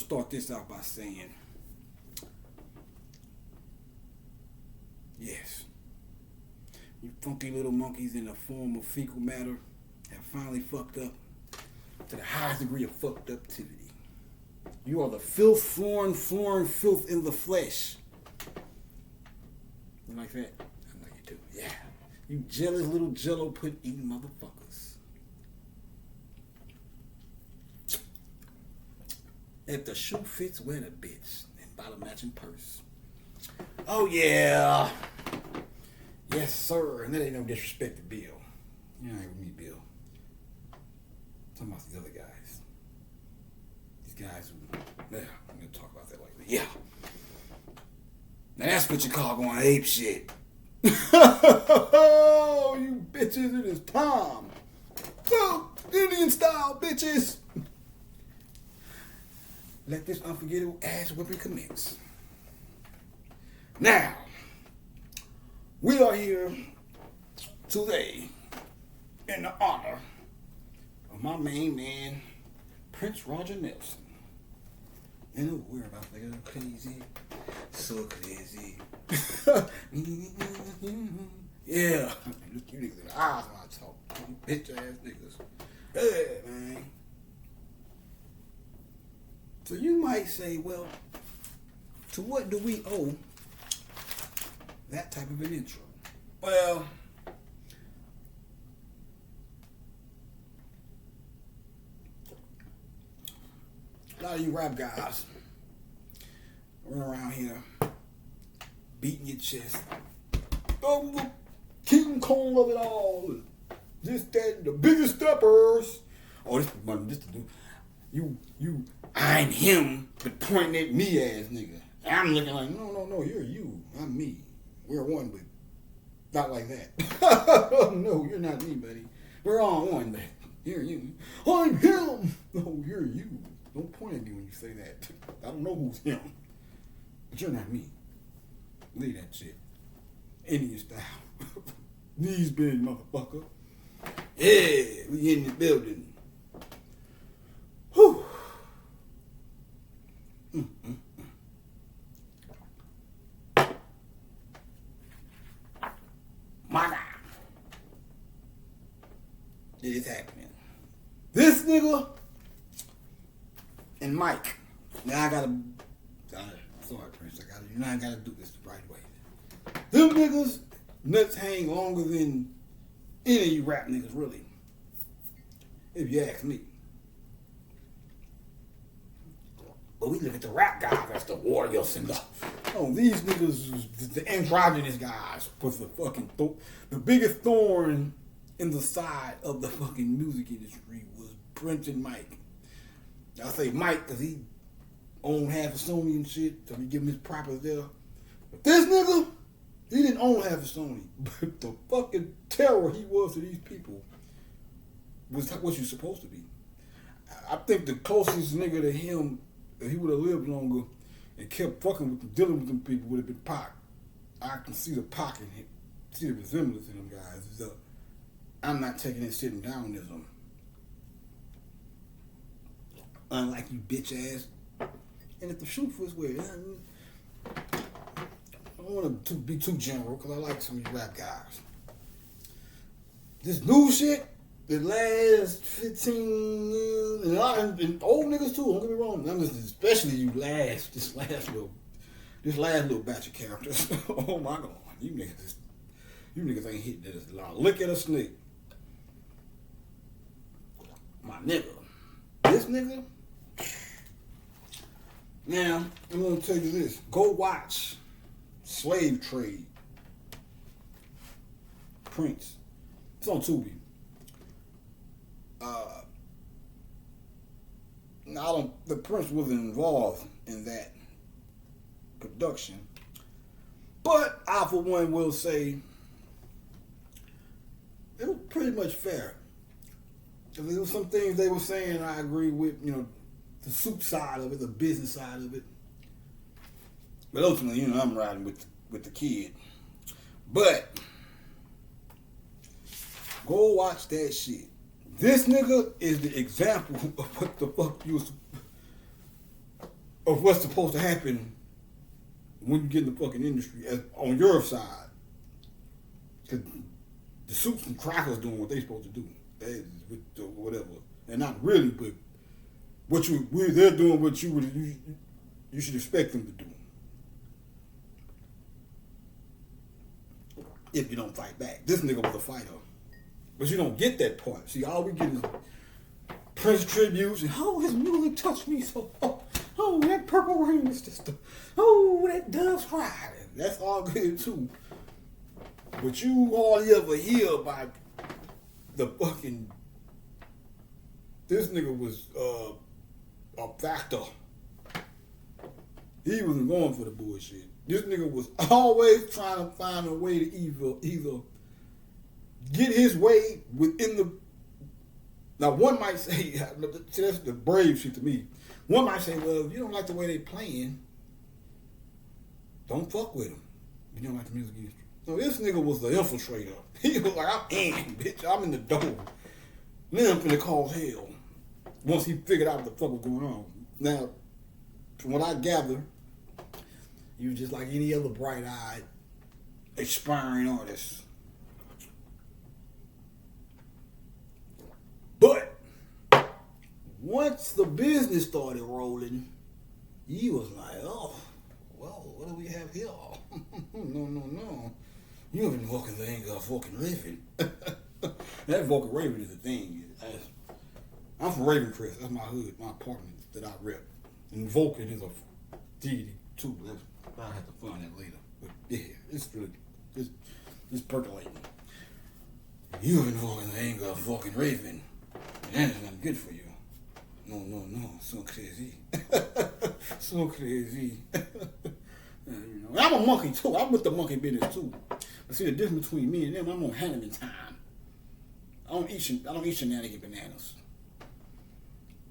start this out by saying, yes, you funky little monkeys in the form of fecal matter have finally fucked up to the highest degree of fucked uptivity. You are the filth, foreign filth in the flesh. You like that? I know you do. Yeah. You jealous little jello pudding eating motherfuckers. If the shoe fits, wear the bitch and buy the matching purse. Oh yeah. Yes, sir. And that ain't no disrespect to Bill. You ain't with me, Bill. I'm talking about these other guys. These guys who, yeah, I'm gonna talk about that later. Yeah. Now that's what you call going ape shit. Oh, you bitches, it is time. So, Indian style, bitches. Let this unforgettable ass whipping commence. Now, we are here today in the honor of my main man, Prince Roger Nelson. You know, we're about to go crazy. So crazy. Yeah. Look you niggas in the eyes when I talk. You bitch ass niggas. Hey, man. So you might say, well, to what do we owe that type of an intro? Well, a lot of you rap guys run around here beating your chest. Oh, the King Kong of it all. This, that, the biggest steppers. Oh, this the dude. You, I'm him, but pointing at me ass nigga. And I'm looking like, no, you're you. I'm me. We're one, but not like that. No, you're not me, buddy. We're all one, but you're you. I'm him. No, you're you. Don't point at me when you say that. I don't know who's him. But you're not me. Leave that shit. Indian style. Knees bend, motherfucker. Yeah, we in the building. Whew. My God. It is happening. This nigga and Mike. Now I gotta. Sorry, Prince. I gotta do this the right way. Them niggas nuts hang longer than any of you rap niggas, really. If you ask me. But we look at the rap guys as the warriors and these niggas, the androgynous guys with the fucking the biggest thorn in the side of the fucking music industry was Prince and Mike. I say Mike because he owned half of Sony and shit, so we give him his props there. But this nigga, he didn't own half of Sony, but the fucking terror he was to these people was what you're supposed to be. I think the closest nigga to him, if he would have lived longer and kept fucking with them, dealing with them people, would have been Pac. I can see the Pac in him, see the resemblance in them guys. So I'm not taking this sitting downism. Unlike you bitch ass. And if the shoot was weird, I don't want to be too general because I like some of these rap guys. This new shit, the last 15 years, and old niggas too, don't get me wrong. I'm just, especially this last little batch of characters. Oh my God, you niggas ain't hitting that as loud. Look at a snake. My nigga. This nigga. Now, I'm gonna tell you this. Go watch Slave Trade. Prince. It's on Tubi. The Prince wasn't involved in that production. But I, for one, will say it was pretty much fair. There was some things they were saying I agree with, the soup side of it, the business side of it. But ultimately, I'm riding with the kid. But go watch that shit. This nigga is the example of what the fuck of what's supposed to happen when you get in the fucking industry on your side. Because the suits and crackers doing what they supposed to do. Whatever. And not really, but they're doing what you should expect them to do. If you don't fight back. This nigga was a fighter. But you don't get that part. See, all we get is Prince tributes and his music touched me so. That Purple Rain is just that Dove's Cry. That's all good too. But you hardly ever hear about the fucking. This nigga was a factor. He wasn't going for the bullshit. This nigga was always trying to find a way to either get his way within the. Now one might say, that's the brave shit to me. One might say, well, if you don't like the way they playing, don't fuck with them. You don't like the music industry. So this nigga was the infiltrator. He was like, I'm in, bitch. I'm in the door. Then I'm finna cause hell. Once he figured out what the fuck was going on. Now, from what I gather, he was just like any other bright-eyed, aspiring artist. But once the business started rolling, he was like, oh, well, what do we have here? No. You haven't walking the anger of fucking Raven. That fucking Raven is the thing. I'm from Ravencrest. That's my hood, my apartment that I rep. And Vulcan is a deity too. I'll have to find that later. But yeah, it's really, it's percolating. You haven't walking the anger of fucking Raven. That is not good for you. No. So crazy. So crazy. I'm a monkey too. I'm with the monkey business too. But see the difference between me and them, I'm on Hannibal time. I don't eat shenanigan bananas.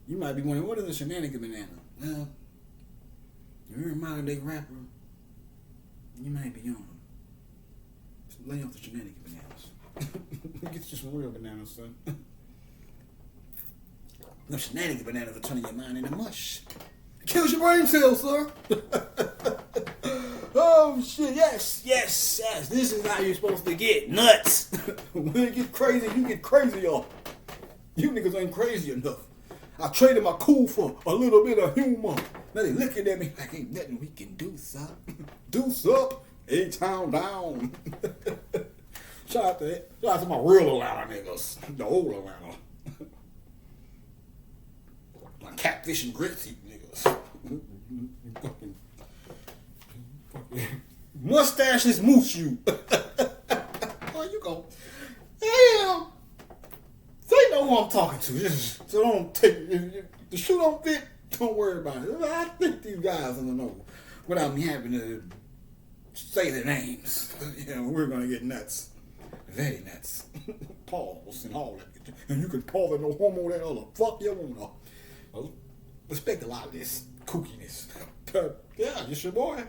You might be wondering, what is a shenanigan banana? Well, if you're a modern day rapper, you might be on. Just lay off the shenanigan bananas. Get you some real bananas, son. No shenanigan bananas are turning your mind into mush. It kills your brain cells, sir. Oh shit, yes. This is how you're supposed to get nuts. When you get crazy, you get crazier. You niggas ain't crazy enough. I traded my cool for a little bit of humor. Now they looking at me like ain't nothing we can do, son. Deuce up, A-Town down. Shout out to my real Atlanta niggas. The old Atlanta. My catfish and grits eat niggas. fucking mustaches moose you. Oh, you go. Damn. They know who I'm talking to. So don't take if the shoe don't fit. Don't worry about it. I think these guys don't know without me having to say their names. We're gonna get nuts, very nuts. Pause and all that, and you can pause and no homo that other. Fuck you wanna. Respect a lot of this kookiness. Yeah, just your boy.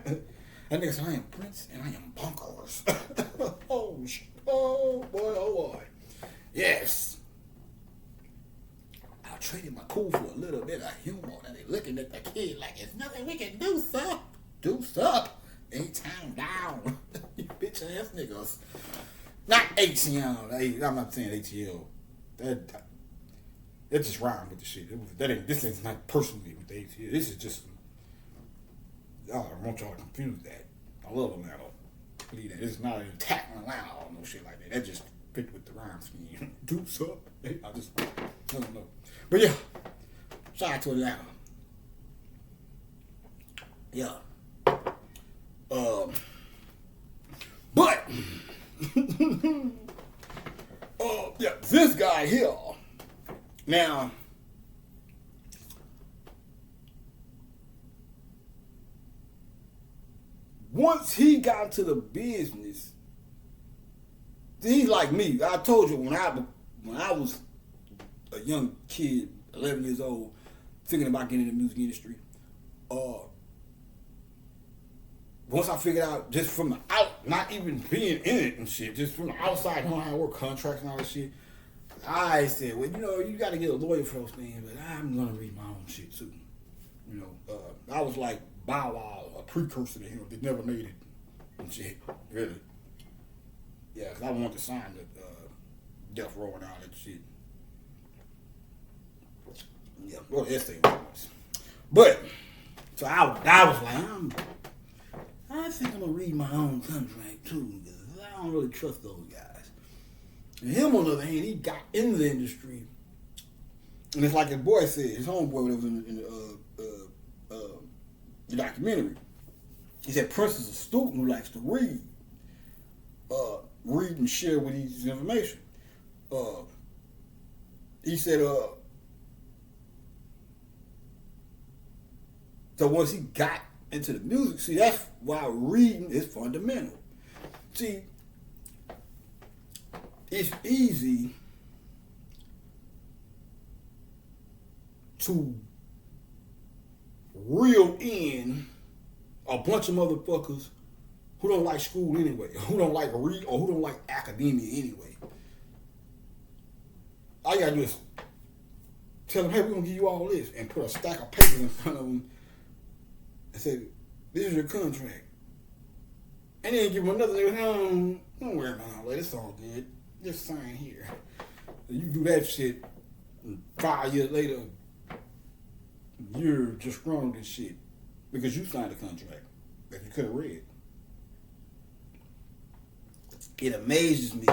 That nigga said I am Prince and I am bonkers. Oh boy. Yes. I traded my cool for a little bit of humor. And they looking at the kid like it's nothing we can do, sir. Deuce up. A-Town down. You bitch ass niggas. Not ATL. I'm not saying ATL. That just rhymed with the shit. This is not personally with the ATL. This is just. I don't want y'all to confuse that. I love Atlanta. Believe that. It's not an attack on Atlanta or no shit like that. That just fit with the rhyme scheme. Deuce up. I don't know. But yeah, shout out to Atlanta. Yeah. But yeah, this guy here. Now, once he got to the business, he's like me. I told you when I was a young kid, 11 years old, thinking about getting in the music industry. Once I figured out just from the out, not even being in it and shit, just from the outside, knowing how to work contracts and all that shit, I said, well, you got to get a lawyer for those things, but I'm going to read my own shit too. You know, I was like Bow Wow, a precursor to him that never made it and shit. Really. Yeah, because I wanted to sign the Death Row and all that shit. Yeah, well, essay was. But, so I was like, I think I'm going to read my own contract too, because I don't really trust those guys. And him, on the other hand, he got in the industry. And it's like his boy said, his homeboy was in the documentary. He said Prince is a student who likes to read. Read and share with his information. He said, so once he got into the music, see, that's why reading is fundamental. See, it's easy to reel in a bunch of motherfuckers who don't like school anyway, who don't like read, or who don't like academia anyway. All you gotta do is tell them, hey, we're gonna give you all this, and put a stack of papers in front of them and say, this is your contract. And then give them another, don't worry about all that, it's all good. Just sign here. You do that shit, and 5 years later, you're disgruntled and shit because you signed a contract that you could have read. It amazes me.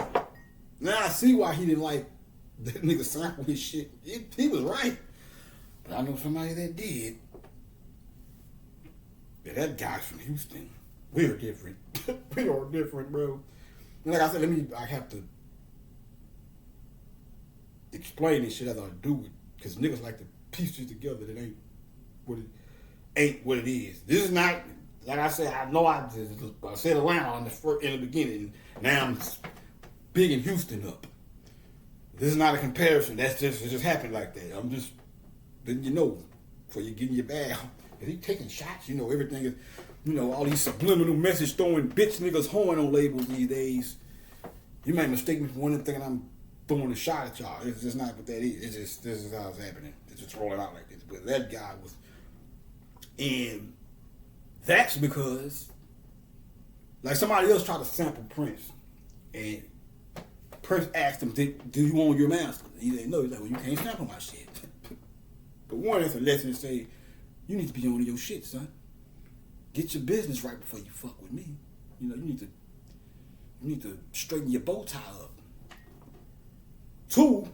Now I see why he didn't like that nigga sample his shit. He was right. But I know somebody that did. Yeah, that guy's from Houston. We're different. We are different, bro. And like I said, I have to explain this shit as I do it. Because niggas like to piece it together that ain't what it is. This is not, like I said, I know I said Atlanta in the beginning. Now I'm big in Houston up. This is not a comparison. It just happened like that. I'm just letting you know before you get in your bag. If he taking shots, everything is, all these subliminal message throwing bitch niggas horn on labels these days. You might mistake me for one thinking I'm throwing a shot at y'all. It's just not what that is. It's just, this is how it's happening. It's just rolling out like this. But that guy was, and that's because, like, somebody else tried to sample Prince, and Prince asked him, do you own your master? He said, no. He's like, well, you can't sample my shit. But one, that's a lesson to say, you need to be on your shit, son. Get your business right before you fuck with me. You need to straighten your bow tie up. 2,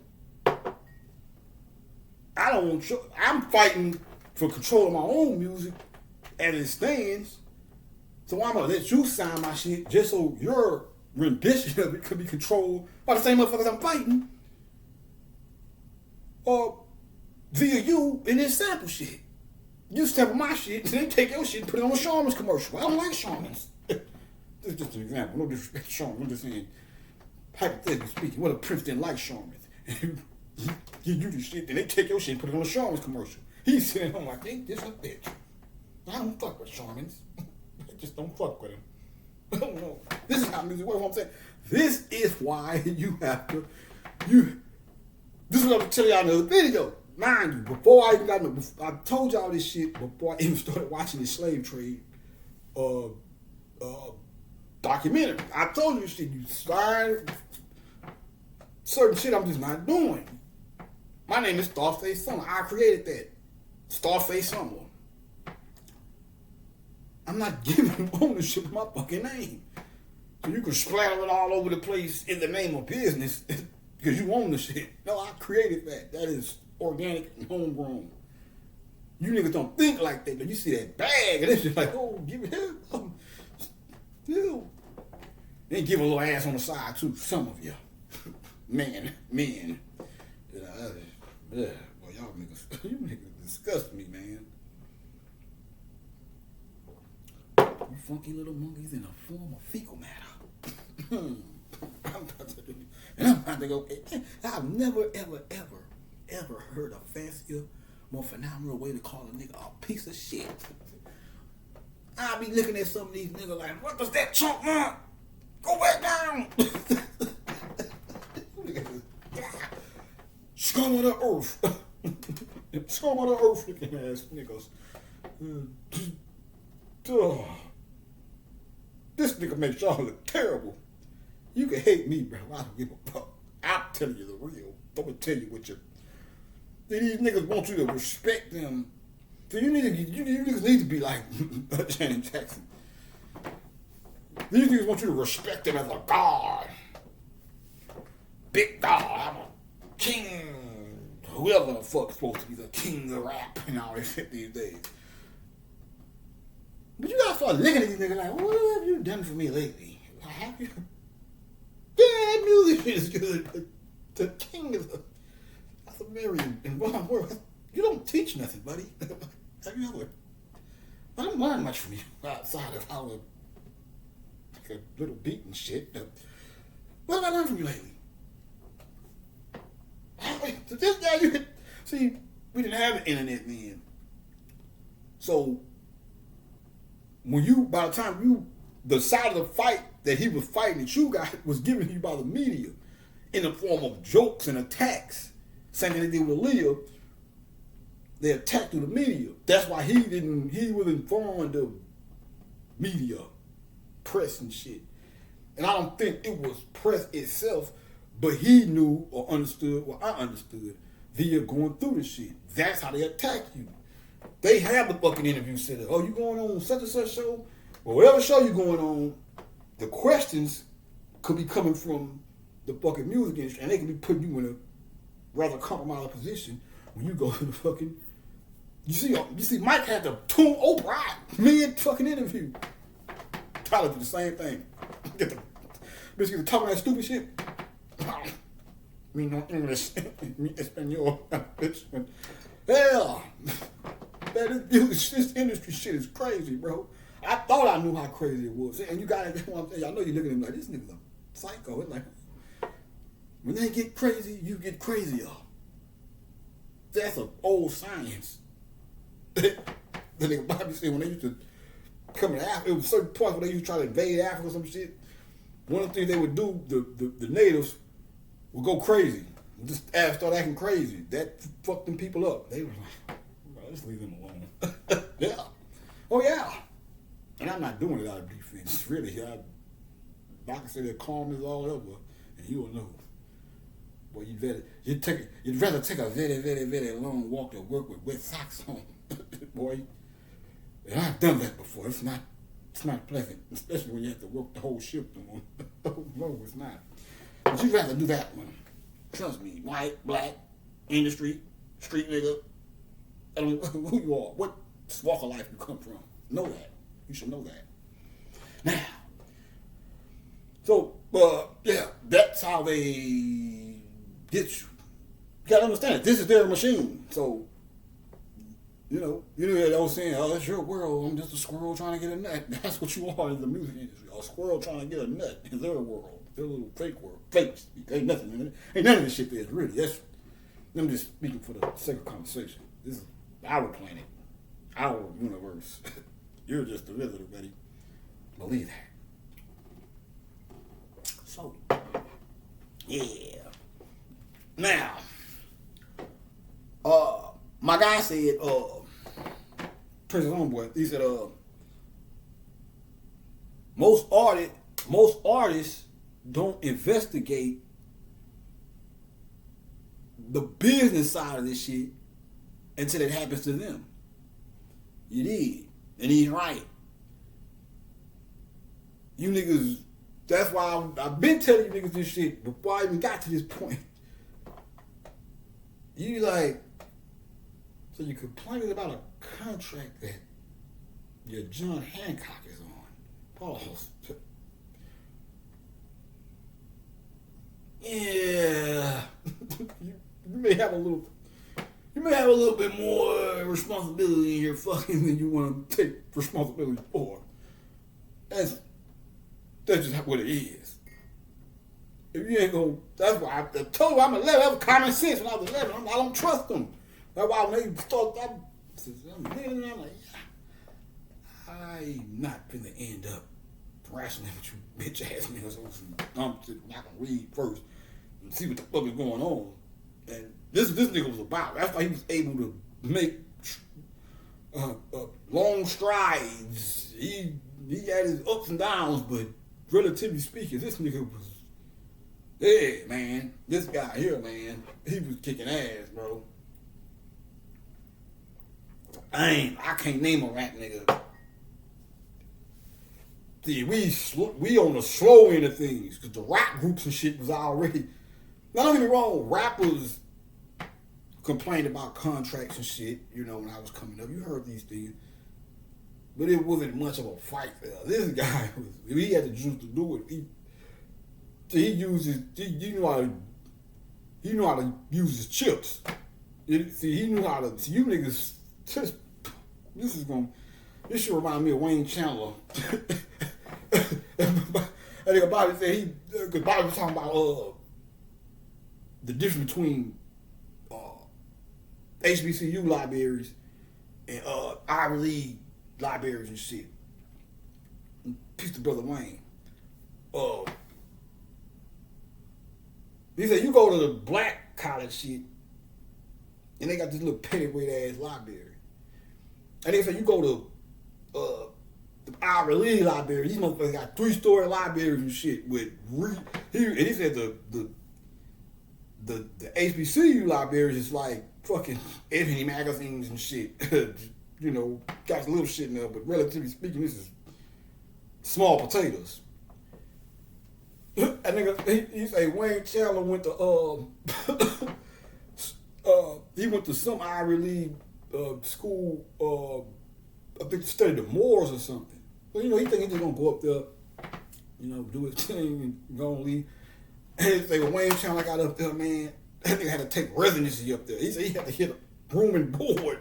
I'm fighting for control of my own music as it stands. So I'm gonna let you sign my shit just so your rendition of it could be controlled by the same motherfuckers I'm fighting. Or via you in this sample shit. You sample my shit, and they take your shit and put it on a Charmin's commercial. I don't like Charmin's. This is just an example. No disrespect to Charmin. I'm just saying, hypothetically speaking, what if Prince didn't like Charmin's? And you do the shit, then they take your shit and put it on a Charmin's commercial. He's sitting home like, ain't this a bitch? I don't fuck with Charmin's. I just don't fuck with him. I don't know. This is how music works. What I'm saying. This is why you have to. This is what I'm telling y'all in the other video. Mind you, before I even I told y'all this shit before I even started watching the slave trade documentary. I told you this shit. You sign certain shit I'm just not doing. My name is Starface Summer. I created that. Starface Summer. I'm not giving ownership of my fucking name. So you can splatter it all over the place in the name of business because you own the shit. No, I created that. That is organic and homegrown. You niggas don't think like that, but you see that bag and it's just like, oh, give it here. Still. Then give a little ass on the side too, some of you. Men. Boy, y'all niggas, you niggas disgust me, man. You funky little monkeys in a form of fecal matter. I'm about to go. I've never, ever heard a fancier, more phenomenal way to call a nigga a piece of shit. I be looking at some of these niggas like, what does that chunk want? Go back down. Scum of the earth. Scum of the earth looking ass niggas. This nigga makes y'all look terrible. You can hate me, bro. I don't give a fuck. I'm telling you the real. I'm gonna tell you what you. These niggas want you to respect them. So you niggas need to be like Janet Jackson. These niggas want you to respect them as a god. Big god. I'm a king. Whoever the fuck's supposed to be the king of rap and all this shit these days. But you gotta start looking at these niggas like, what have you done for me lately? Have you? Yeah, music is good. The king is a. That's a very involved word. You don't teach nothing, buddy. Have you ever? I don't learn much from you outside of how to. Like a little beat and shit. What have I learned from you lately? So this guy, you could see, we didn't have the internet then. So when you, by the time the side of the fight that he was fighting that you got was given to you by the media in the form of jokes and attacks. Same thing they did with Aaliyah. They attacked through the media. That's why he was informed of media, press and shit. And I don't think it was press itself, but he knew or understood, or I understood, via going through the shit. That's how they attack you. They have the fucking interview set up. Oh, you going on such and such show? Or whatever show you going on, the questions could be coming from the fucking music industry, and they can be putting you in a rather compromised position when you go to the fucking. You see, Mike had to tune Oprah mid fucking interview. Tyler did the same thing. Get to talking that stupid shit. Me no English, me Espanol, bitch. Hell, man, this industry shit is crazy, bro. I thought I knew how crazy it was, and you got it. I know you're looking at him like this nigga's a psycho. It's like when they get crazy, you get crazier. That's an old science. The nigga Bobby said when they used to come to Africa, it was certain parts where they used to try to invade Africa or some shit. One of the things they would do, the natives would go crazy. Just start acting crazy. That fucked them people up. They were like, bro, let's leave them alone. Yeah. Oh, yeah. And I'm not doing it out of defense. Really, I can say that calm is all over, and you will know. Boy, you'd rather take a very, very, very long walk to work with wet socks on. Boy, and I've done that before. It's not pleasant, especially when you have to work the whole shift. No, it's not. But you'd rather do that one. Trust me, white, black, industry, street nigga. I don't know who you are, what walk of life you come from. Know that. You should know that. Now, so, yeah, that's how they get you. You gotta understand it. This is their machine. So, you know that old saying, oh, that's your world. I'm just a squirrel trying to get a nut. That's what you are in the music industry. A squirrel trying to get a nut in their world. Their little fake world. Fakes. Ain't nothing in it. Ain't none of this shit there is really. I'm just speaking for the sake of conversation. This is our planet. Our universe. You're just a visitor, buddy. Believe that. So, yeah. Now, my guy said, Prince's homeboy, he said, most artists don't investigate the business side of this shit until it happens to them. You did. And he's right. You niggas, that's why I've been telling you niggas this shit before I even got to this point. You like, so you're complaining about a contract that your John Hancock is on. Pause. Yeah. you may have a little bit more responsibility in your fucking than you want to take responsibility for. That's just what it is. If you ain't gonna, that's why I told you I'm 11. That was common sense when I was 11. I don't trust them. That's why when they start, I'm like, yeah, I'm not finna end up wrestling with you bitch ass niggas on some dumb shit. I can read first and see what the fuck is going on. And this nigga was about. That's why he was able to make long strides. He had his ups and downs, but relatively speaking, this nigga was, yeah, man. This guy here, man, he was kicking ass, bro. I can't name a rap nigga. See, we on the slow end of things, because the rap groups and shit was already. Now, don't get me wrong, rappers complained about contracts and shit, when I was coming up. You heard these things. But it wasn't much of a fight there. This guy, he had the juice to do it. He knew how to use his chips. He knew how to, you niggas, this should remind me of Wayne Chandler. I think Bobby said because Bobby was talking about the difference between HBCU libraries and Ivy League libraries and shit. Peace to Brother Wayne. He said you go to the black college shit and they got this little pettyweight ass library. And they said you go to the Ivy League library, these motherfuckers got 3-story libraries and shit with and he said the HBCU libraries is like fucking Ebony magazines and shit. Got some little shit in there, but relatively speaking, this is small potatoes. And nigga, he say Wayne Chandler went to he went to some Ivy League school, I think to study the Moors or something. So he think he's just gonna go up there, do his thing and go and leave. And he say Wayne Chandler got up there, man. That nigga had to take residency up there. He said he had to hit a room and board.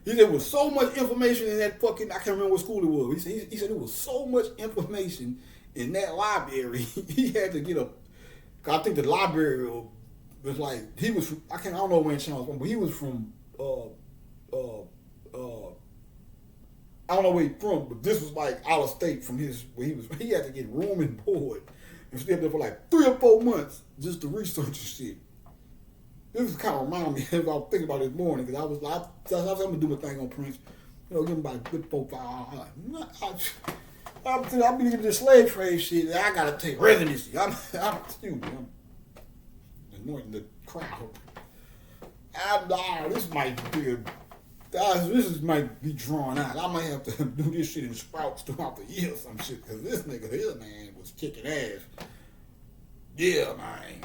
He said there was so much information in that fucking, I can't remember what school it was. He said there was so much information in that library. He had to get I think the library was like, he was from, I don't know Wayne Chandler was from, but he was from, I don't know where he's from, but this was like out of state from where he had to get room and board and stay up there for like 3 or 4 months just to research and shit. This is kind of reminding me of what I was thinking about this morning, because I was going to do my thing on Prince. Give him about a good 4 5 hours. I've been getting this slave trade shit. I got to take residency. I'm annoying the crowd. This might be drawn out. I might have to do this shit in sprouts throughout the year or some shit, because this nigga here, man, was kicking ass. Yeah, man.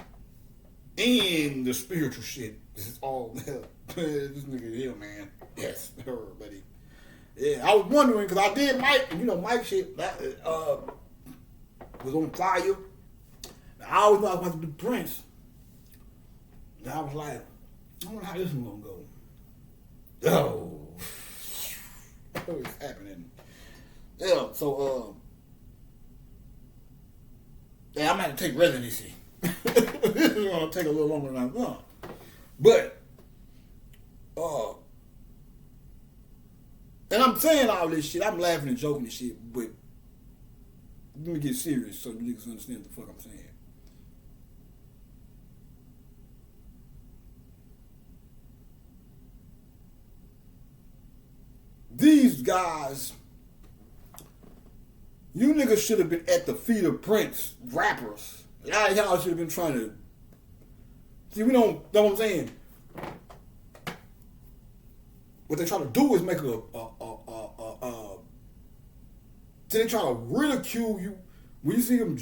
And the spiritual shit is all there. This nigga here, man. Yes, buddy. Yeah, I was wondering, because I did Mike, Mike shit was on fire. I always thought I was about to do Prince. And I was like, I wonder how this one gonna go. Oh, what's happening? Yeah, so I'm gonna have to take residency. This is gonna take a little longer than I thought. But and I'm saying all this shit, I'm laughing and joking and shit, but let me get serious so you niggas understand what the fuck I'm saying. These guys, you niggas should have been at the feet of Prince rappers. Y'all should have been trying to. See, we don't know what I'm saying. What they try to do is make they try to ridicule you when you see them.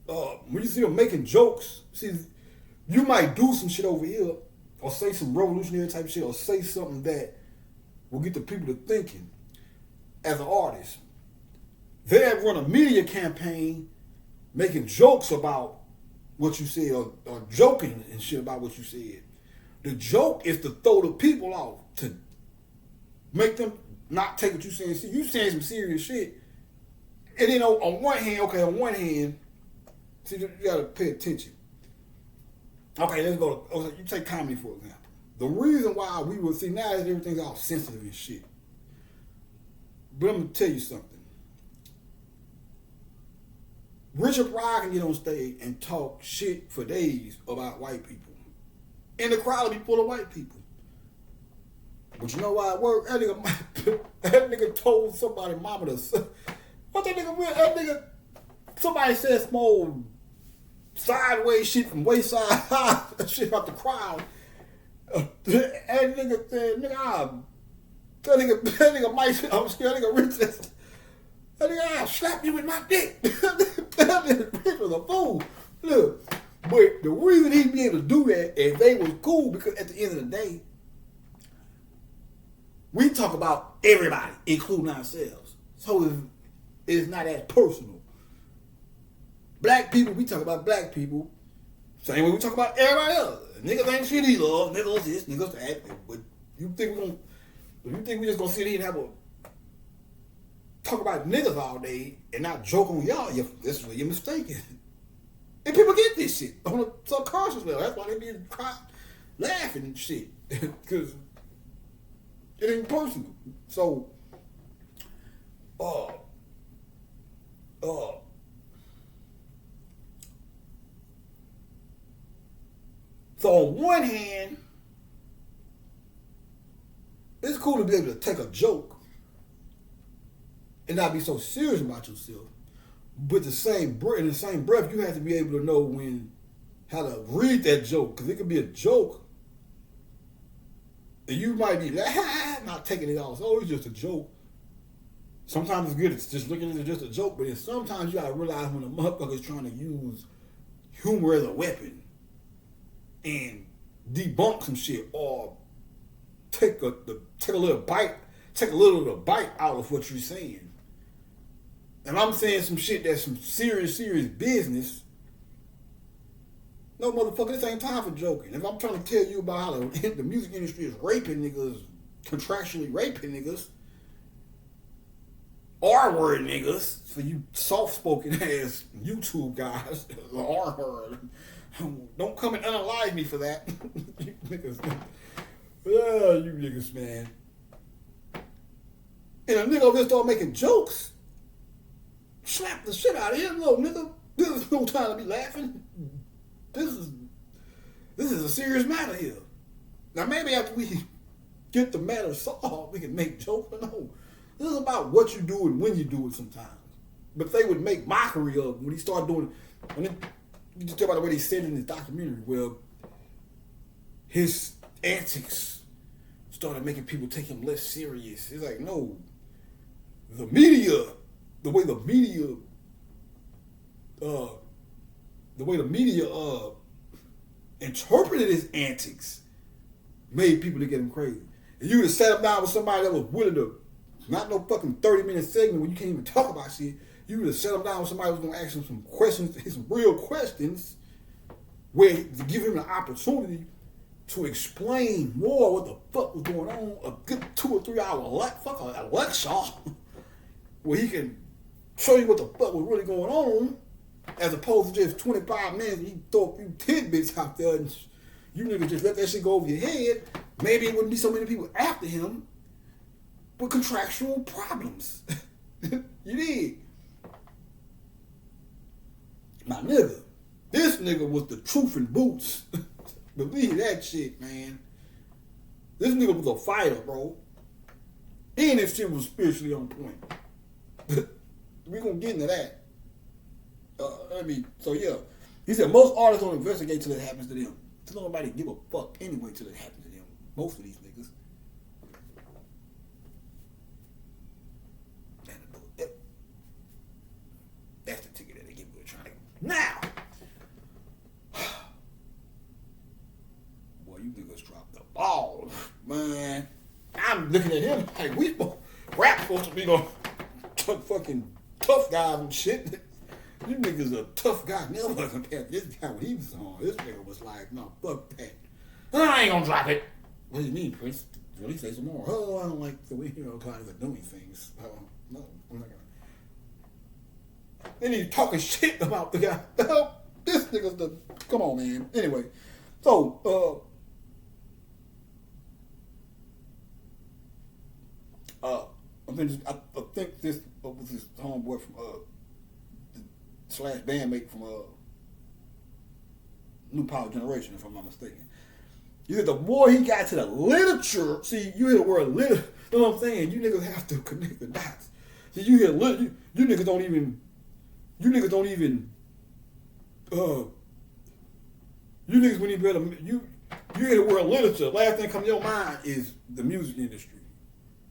When you see them making jokes, see, you might do some shit over here, or say some revolutionary type shit, or say something that will get the people to thinking. As an artist, they have run a media campaign making jokes about what you said, or joking and shit about what you said. The joke is to throw the people off, to make them not take what you saying. See, you saying some serious shit, and then on one hand, see, you gotta pay attention. Okay, let's go. You take comedy for example. The reason why we will see now is everything's all sensitive and shit. But I'm gonna tell you something. Richard Pryor can get on stage and talk shit for days about white people. And the crowd will be full of white people. But you know why it worked? That nigga told somebody mama to. What that nigga will? That nigga. Somebody said some old sideways shit from wayside high. Shit about the crowd. That nigga said, that nigga might. I'm scared. That nigga Rich. That nigga, I'll slap you with my dick. That nigga Rich was a fool. Look, but the reason he be able to do that, and they was cool, because at the end of the day, we talk about everybody, including ourselves. So it's not as personal. Black people, we talk about black people. Same way we talk about everybody else. Niggas ain't shit either. Niggas this, niggas that. But you think we just gonna sit here and have a talk about niggas all day and not joke on y'all? This is where you're mistaken. And people get this shit on a subconscious level. That's why they be crying, laughing and shit. Because it ain't personal. So, so on one hand, it's cool to be able to take a joke and not be so serious about yourself. But in the same breath, you have to be able to know how to read that joke, because it could be a joke, and you might be like, not taking it off. Oh, it's just a joke. Sometimes it's good. It's just looking at it as just a joke, but then sometimes you gotta realize when a motherfucker is trying to use humor as a weapon and debunk some shit, or take a little bite of the bite out of what you're saying. And I'm saying some shit that's some serious business. No, motherfucker, this ain't time for joking. If I'm trying to tell you about how the music industry is raping niggas, contractually raping niggas, R-word niggas, for you soft-spoken ass YouTube guys, R-word, don't come and unalive me for that. You niggas, you niggas, man. And a nigga over there start making jokes, slap the shit out of him. No, nigga, this is no time to be laughing. This is a serious matter here. Now maybe after we get the matter solved, we can make jokes, but no. This is about what you do and when you do it sometimes. But they would make mockery of when he started doing it. And then you just talk about the way they said it in his documentary, where his antics started making people take him less serious. It's like, no, the way the media interpreted his antics made people look at him crazy. And you would have sat him down with somebody that was willing to, not no fucking 30-minute segment where you can't even talk about shit. You would have sat him down with somebody who was going to ask him some questions, some real questions, where to give him the opportunity to explain more what the fuck was going on. A good 2 or 3 hour lecture where he can show you what the fuck was really going on, as opposed to just 25 minutes and he throw a few tidbits out there and you niggas just let that shit go over your head. Maybe it wouldn't be so many people after him with contractual problems. You dig? My nigga, this nigga was the truth in boots. Believe that shit, man. This nigga was a fighter, bro. And his shit was spiritually on point. We're gonna get into that. So yeah. He said most artists don't investigate till it happens to them. Till nobody give a fuck anyway till it happens to them. Most of these niggas. That's the ticket that they give you a try. Now, boy, you niggas dropped the ball, man. I'm looking at him like rap supposed to be the fucking tough guys and shit. You niggas a tough guy. Never compared to this guy when he was on. This nigga was like, no, fuck that. I ain't gonna drop it. What do you mean, Prince? Really say some more? Oh, I don't like the way guys are doing things. No, I'm not gonna. Then he's talking shit about the guy. This nigga's the. Come on, man. Anyway, so I think this was his homeboy from slash bandmate from New Power Generation, if I'm not mistaken. You know, the more he got to the literature, see, you hear the word literature, you know what I'm saying? You niggas have to connect the dots. See, you hear you niggas don't even, you niggas when you better, you hear the word literature, last thing come to your mind is the music industry.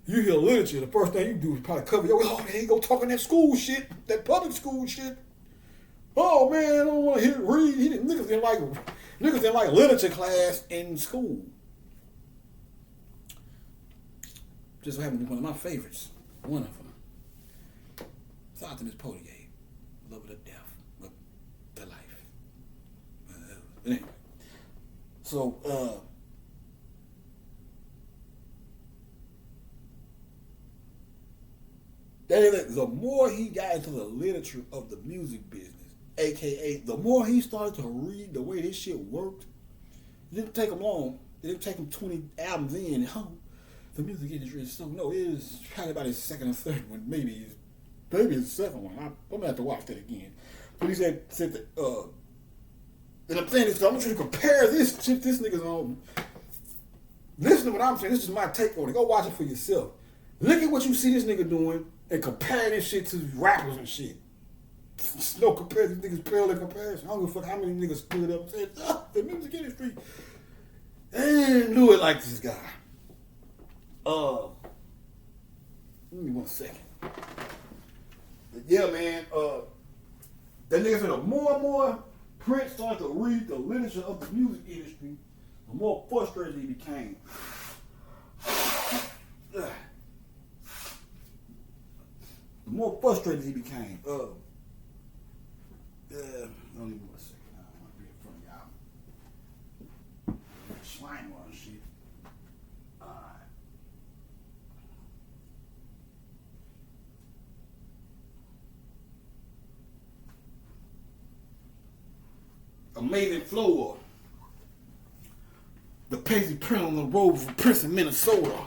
You hear literature, the first thing you do is probably cover your, oh, there you go talking that school shit, that public school shit. Oh man, I don't want to hear read. Niggas didn't like literature class in school. Just so happened to be one of my favorites. One of them. Shout out to Miss Potier. Love her to death. But the life. But anyway. So, the more he got into the literature of the music business, aka the more he started to read the way this shit worked, it didn't take him long. It didn't take him 20 albums in. Oh, the music industry is so, no, it was probably about his second or third one, maybe his second one. I'm gonna have to watch that again. But he said that, and I'm saying this because I want you to compare this shit this nigga's on. Listen to what I'm saying. This is my take on it. Go watch it for yourself. Look at what you see this nigga doing and compare this shit to rappers and shit. There's no comparison. Niggas pale in comparison. I don't give a fuck how many niggas stood up and said, the music industry ain't do it like this guy. Give me 1 second. But yeah, man, that nigga said the more and more Prince started to read the literature of the music industry, the more frustrated he became. The more frustrated he became. Don't even 1 second. I don't want to be in front of y'all. Slime on shit. Alright. Amazing floor. The Paisley print on the road for Prince in Minnesota.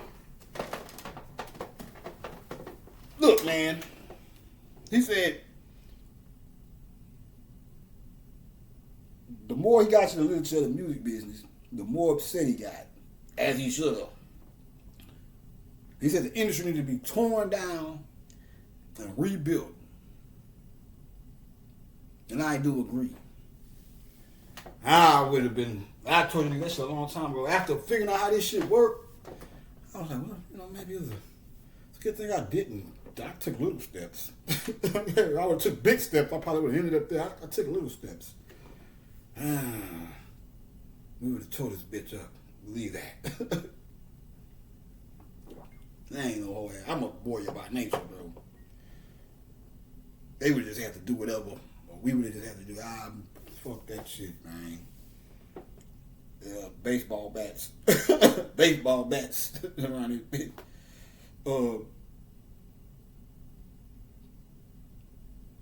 Look, man. He said, the more he got to the literature of the music business, the more upset he got, as he should have. He said the industry needed to be torn down and rebuilt. And I do agree. I told you that shit a long time ago. After figuring out how this shit worked, I was like, well, maybe it's a good thing I didn't. I took little steps. I would have took big steps. I probably would have ended up there. I took little steps. We would have tore this bitch up. Believe that. I ain't no whole ass. I'm a warrior by nature, bro. They would just have to do whatever. Or we would just have to do, fuck that shit, man. Baseball bats. Baseball bats around this bitch.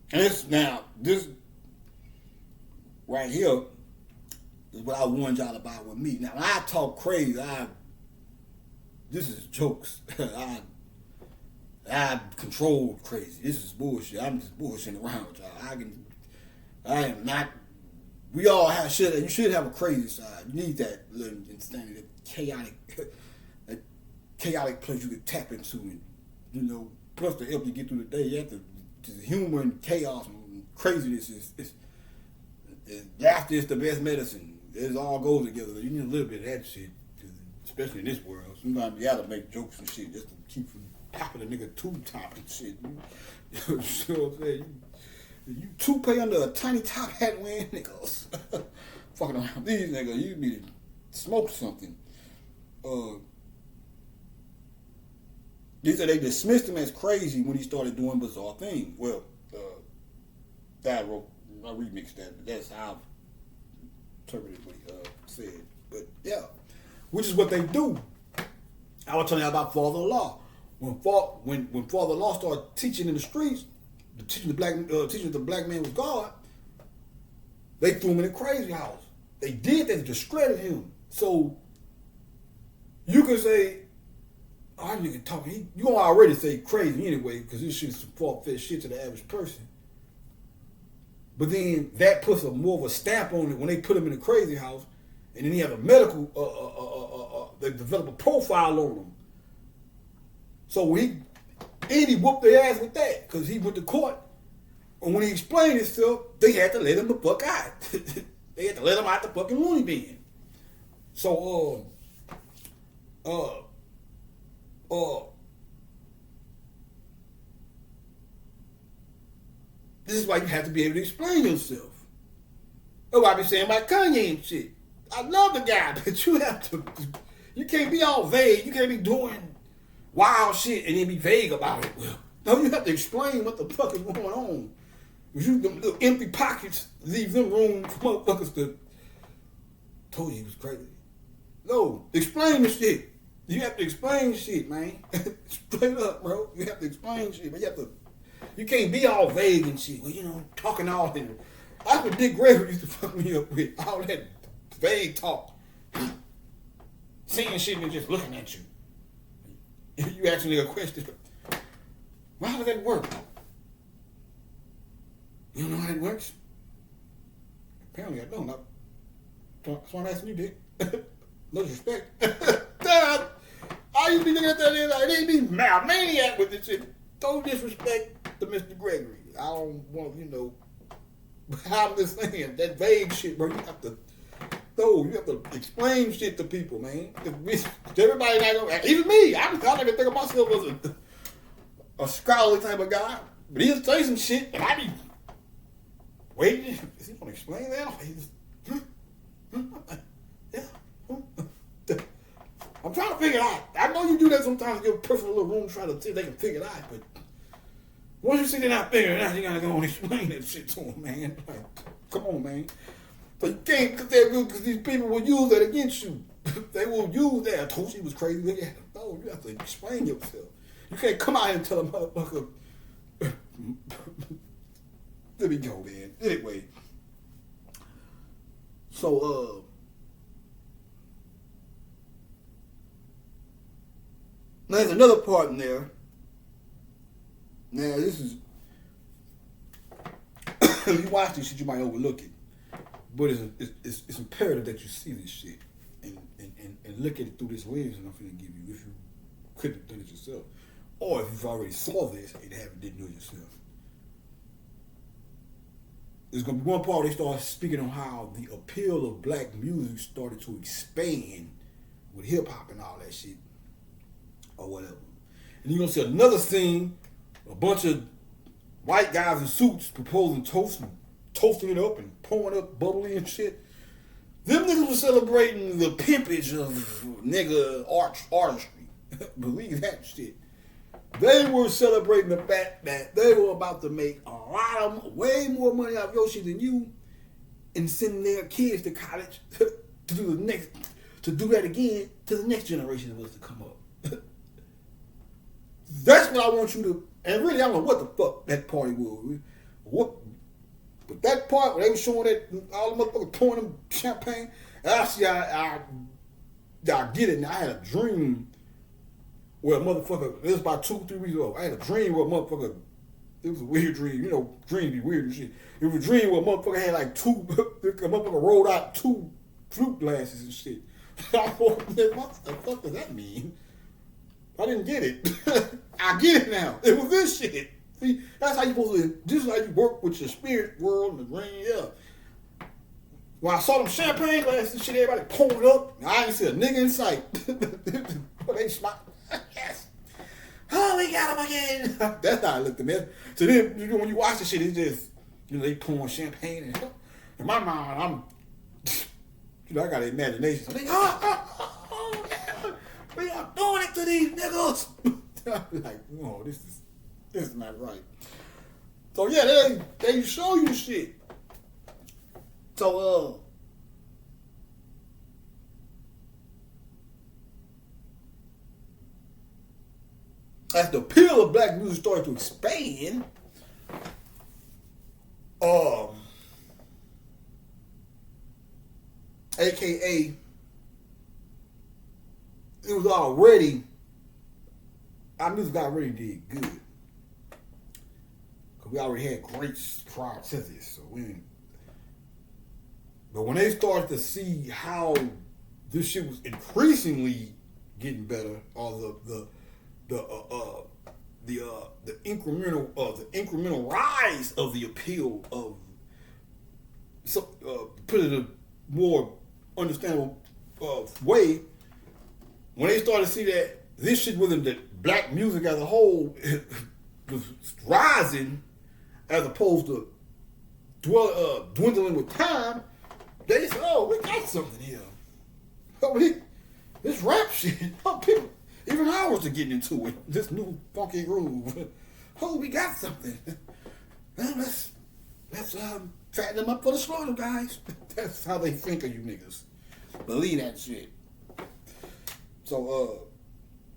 And this right here is what I warned y'all about with me. Now, when I talk crazy, this is jokes. I control crazy. This is bullshit. I'm just bullshitting around with y'all. I am not. We all you should have a crazy side. You need that insanity, that chaotic place you can tap into, and plus to help you get through the day. You have to humor and chaos and craziness is laughter is the best medicine. It all goes together. You need a little bit of that shit, especially in this world. Sometimes you gotta make jokes and shit just to keep from popping a nigga tube top and shit. You know what I'm saying? You toupee under a tiny top hat wearing niggas. Fucking around these niggas, you need to smoke something. They said they dismissed him as crazy when he started doing bizarre things. Well, I remixed that, but that's how I interpreted what he said. But yeah, which is what they do. I was telling you about Father Law. When Father Law started teaching in the streets, teaching the black man was God, they threw him in a crazy house. They did that to discredit him. So you can say, oh, that nigga talking. You gonna already say crazy anyway, because this shit is some far-fetched shit to the average person. But then that puts more of a stamp on it when they put him in a crazy house, And then he had a medical, they developed a profile on him. So he whooped their ass with that because he went to court. And when he explained himself, they had to let him the fuck out. They had to let him out the fucking loony bin. So, this is why you have to be able to explain yourself. That's what I be saying about Kanye and shit. I love the guy, but you can't be all vague. You can't be doing wild shit and then be vague about it. Well, no, you have to explain what the fuck is going on. You, them little empty pockets, leave them room for motherfuckers to. Told you he was crazy. No, explain the shit. You have to explain shit, man. Straight up, bro. You have to explain shit, but you can't be all vague and shit. Well, talking all in. That's what Dick Gregory used to fuck me up with. All that vague talk. Saying shit and just looking at you. You asking a question. Well, how does that work? You don't know how that works? Apparently I don't. That's why I'm asking you, Dick. No disrespect. I used to be looking at that and like, they be maniac with this shit. Don't disrespect to Mr. Gregory. I don't want, I'm just saying, that vague shit, bro, you have to explain shit to people, man. Everybody not gonna, even me, I don't even think of myself as a scholarly type of guy. But he'll say some shit, and I be waiting. Is he gonna explain that? I'm trying to figure it out. I know you do that sometimes, give a person a little room, try to see if they can figure it out, but once you see they're not figuring it out, you gotta go and explain that shit to them, man. Like, come on, man. So you can't, because these people will use that against you. They will use that. I told you he was crazy. No, you have to explain yourself. You can't come out here and tell a motherfucker. Let me go, man. Anyway. So, now there's another part in there. Now, this is, if you watch this shit, you might overlook it. But it's imperative that you see this shit and look at it through this lens, and I'm going to give you, if you couldn't have done it yourself. Or if you've already saw this and didn't do it yourself. There's going to be one part where they start speaking on how the appeal of black music started to expand with hip-hop and all that shit. Or whatever. And you're going to see another scene, a bunch of white guys in suits proposing toast and toasting it up and pouring up bubbly and shit. Them niggas were celebrating the pimpage of nigga artistry. Believe that shit. They were celebrating the fact that they were about to make way more money off your shit than you, and sending their kids to college to do that again to the next generation of us to come up. That's what I want you to, and really I don't know what the fuck that party was. But that part where they were showing that all the motherfuckers pouring them champagne, and I get it now. I had a dream where a motherfucker, it was about 2-3 weeks ago. I had a dream where a motherfucker, it was a weird dream. Dreams be weird and shit. It was a dream where a motherfucker had like a motherfucker rolled out 2 fruit glasses and shit. I thought, what the fuck does that mean? I didn't get it. I get it now. It was this shit. See, that's how you supposed to, this is how you work with your spirit world and the dream, yeah. When I saw them champagne glasses and shit, everybody pouring up, I ain't see a nigga in sight. They smile. Yes. Oh, we got him again. That's how I looked at it. So then, when you watch the shit, it's just, they pouring champagne and in my mind, I got an imagination. So they, yeah, we are doing it to these niggas. I'm like, no, this is not right. So yeah, they show you shit. So as the appeal of black music started to expand, AKA, it was already, our music already did good. Because we already had greats prior to this. So But when they started to see how this shit was increasingly getting better, or the incremental rise of the appeal of, so put it in a more understandable way, when they started to see that this shit within the black music as a whole was rising as opposed to dwindling with time, they said, "Oh, we got something here. Oh, this rap shit. Oh, people, even ours are getting into it. This new funky groove. Oh, we got something. Well, let's fatten them up for the slaughter, guys." That's how they think of you niggas. Believe that shit. So,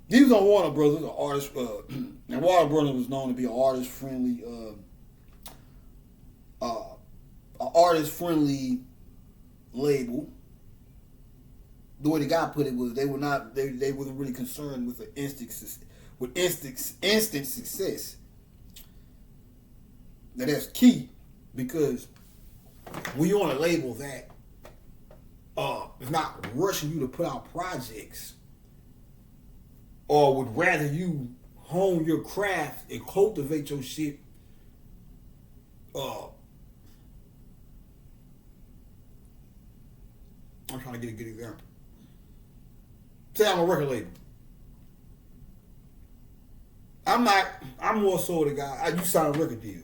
these are Warner Brothers, an artist. And Warner Brothers was known to be an artist-friendly, label. The way the guy put it was they wasn't really concerned with instant success. Now that's key, because when you're on a label that is not rushing you to put out projects, or would rather you hone your craft and cultivate your shit, I'm trying to get a good example. Say I'm a record label. I'm more so the guy, you sign a record deal.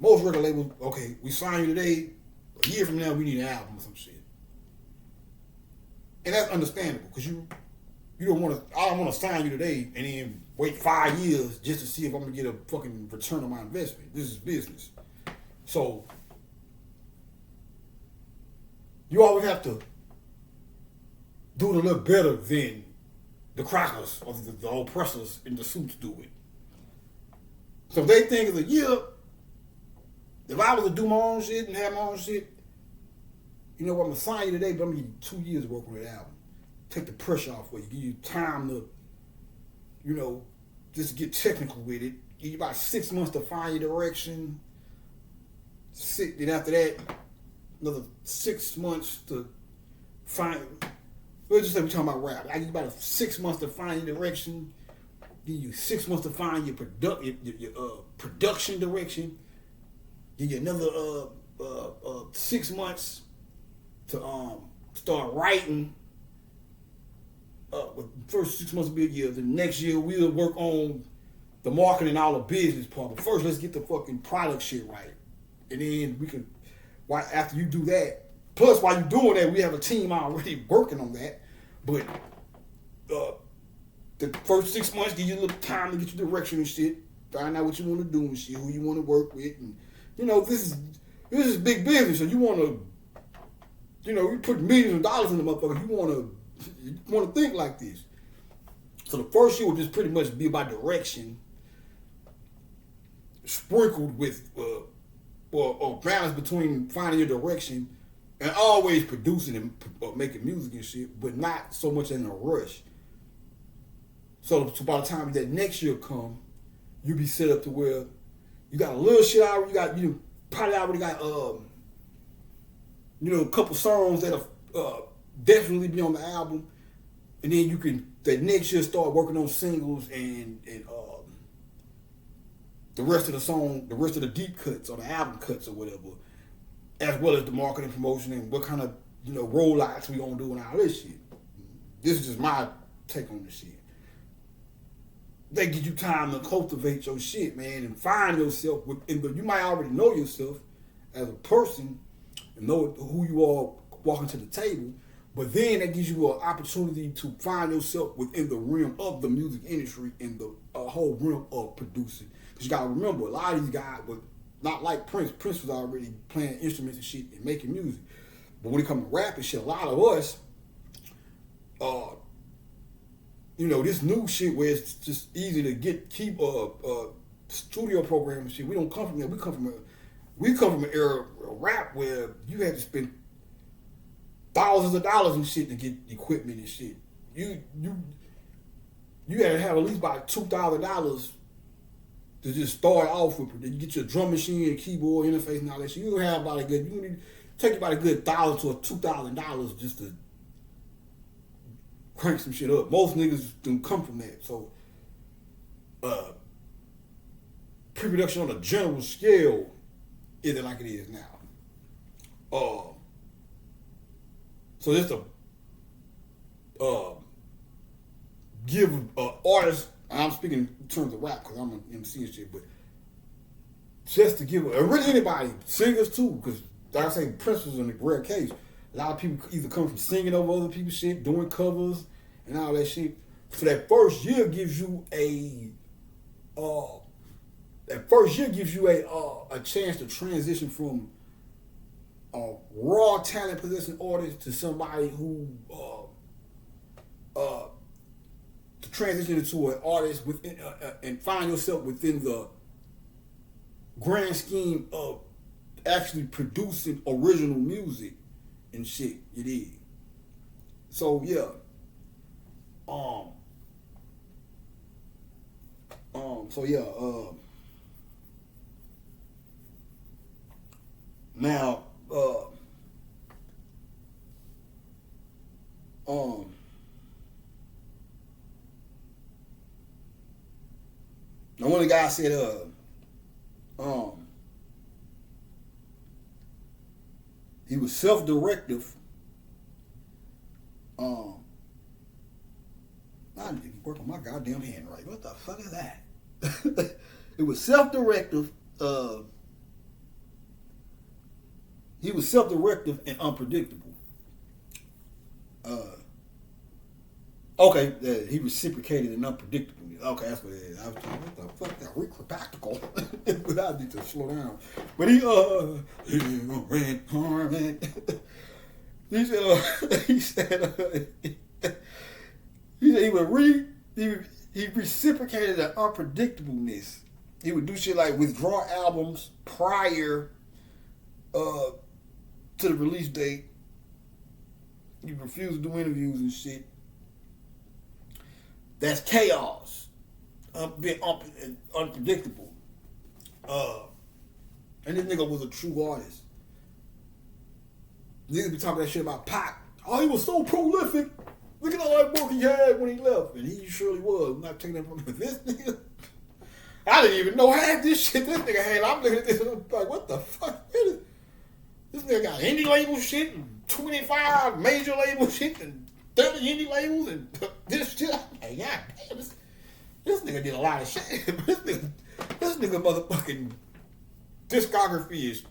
Most record labels, okay, we sign you today, a year from now we need an album or some shit. And that's understandable, because I don't want to sign you today and then wait 5 years just to see if I'm going to get a fucking return on my investment. This is business. So, you always have to do it a little better than the crackers or the oppressors in the suits do it. So if they think of a year, if I was to do my own shit and have my own shit, you know what, I'm going to sign you today, but I'm going to give you 2 years to work on that album. Take the pressure off for you. Give you time to, just get technical with it. Give you about 6 months to find your direction. Then after that, another 6 months to find. Let's just say we're talking about rap. I give you about 6 months to find your direction. Give you 6 months to find your production direction. Give you another 6 months to start writing. First 6 months will be a year. The next year we'll work on the marketing and all the business part. But first, let's get the fucking product shit right, and then we can. After you do that, plus while you're doing that, we have a team already working on that. But the first 6 months give you a little time to get your direction and shit, find out what you want to do and shit, who you want to work with, and this is big business. So you want to, you put millions of dollars in the motherfucker. You want to think like this. So the first year will just pretty much be about direction, sprinkled with or balance between finding your direction and always producing and making music and shit, but not so much in a rush. So by the time that next year come, you be set up to where you got a little shit out. You probably already got a couple songs that'll definitely be on the album, and then you can that next year start working on singles and the rest of the song, the rest of the deep cuts or the album cuts or whatever, as well as the marketing, promotion, and what kind of rollouts we gonna do and all this shit. This is just my take on this shit. They give you time to cultivate your shit, man, and find yourself. You might already know yourself as a person and know who you are walking to the table, but then that gives you an opportunity to find yourself within the realm of the music industry and the whole realm of producing. Because you gotta remember, a lot of these guys were not like Prince. Prince was already playing instruments and shit and making music. But when it comes to rap and shit, a lot of us, this new shit where it's just easy to keep studio program and shit. We don't come from that. We come from an era of rap where you had to spend thousands of dollars and shit to get equipment and shit. You had to have at least about $2,000 to just start off with. You get your drum machine, keyboard, interface, and all that shit. You don't have about a good. take you about a good $1,000 to $2,000 just to crank some shit up. Most niggas don't come from that. So, pre-production on a general scale isn't like it is now. So just to give artists, I'm speaking in terms of rap because I'm an MC and shit, but just to give, really anybody, singers too, because like I say, Prince was in a rare case. A lot of people either come from singing over other people's shit, doing covers, and all that shit. So that first year gives you a chance to transition from a raw talent possessing artist to somebody who to transition into an artist within and find yourself within the grand scheme of actually producing original music and shit. You dig? So yeah. Now now one of the guys said he was self-directive. I didn't even work on my goddamn handwriting. What the fuck is that? It was self-directive. He was self-directive and unpredictable. Okay, he reciprocated and unpredictable. Okay, that's what it is. I was like, what the fuck? That practical. But I need to slow down. But he he reciprocated the unpredictableness. He would do shit like withdraw albums prior to the release date. He refused to do interviews and shit. That's chaos. Being unpredictable. And this nigga was a true artist. Niggas be talking that shit about Pac. Oh, he was so prolific. Look at all that work he had when he left. And he surely was. I'm not taking that from this nigga. I didn't even know half this shit this nigga had. I'm looking at this and I'm like, what the fuck? This nigga got indie label shit and 25 major label shit and 30 indie labels and this shit. I'm like, yeah, damn, this nigga did a lot of shit. This nigga motherfucking discography is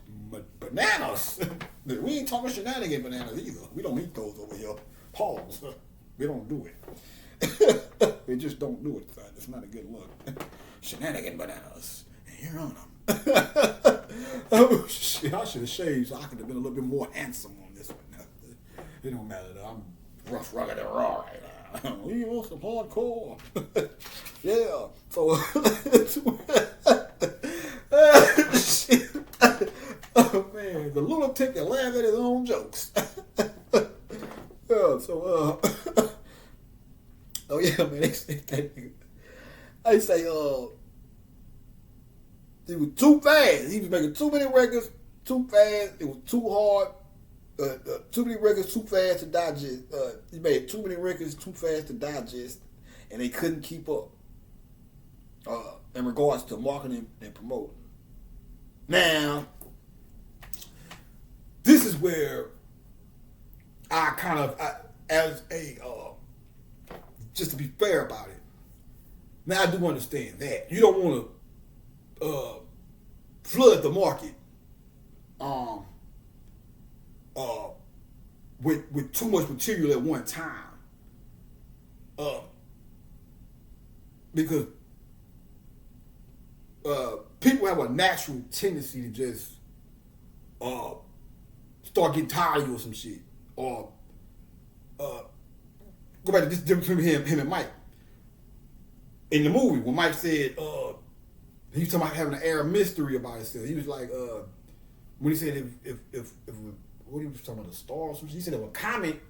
bananas. We ain't talking shenanigan bananas either. We don't eat those over here. Pause. We don't do it. We just don't do it, son. It's not a good look. Shenanigan bananas. And here on them. Oh, shit. I should have shaved so I could have been a little bit more handsome on this one. It don't matter though. I'm rough, rugged, and raw right now. We want some hardcore. Yeah. So, shit. Oh man, the lunatic that laughs at his own jokes. Yeah, so oh yeah, man, they say he was too fast. He was making too many records, too fast. It was too hard. Too many records, too fast to digest. He made too many records, too fast to digest, and they couldn't keep up. In regards to marketing and promoting. Now, this is where I kind of, as a, just to be fair about it. Now I do understand that you don't want to flood the market with too much material at one time, because people have a natural tendency to just start getting tired of you or some shit, or go back to this difference between him and Mike. In the movie, when Mike said he was talking about having an air of mystery about himself, he was like, when he said if what he was talking about, the stars, he said if a comet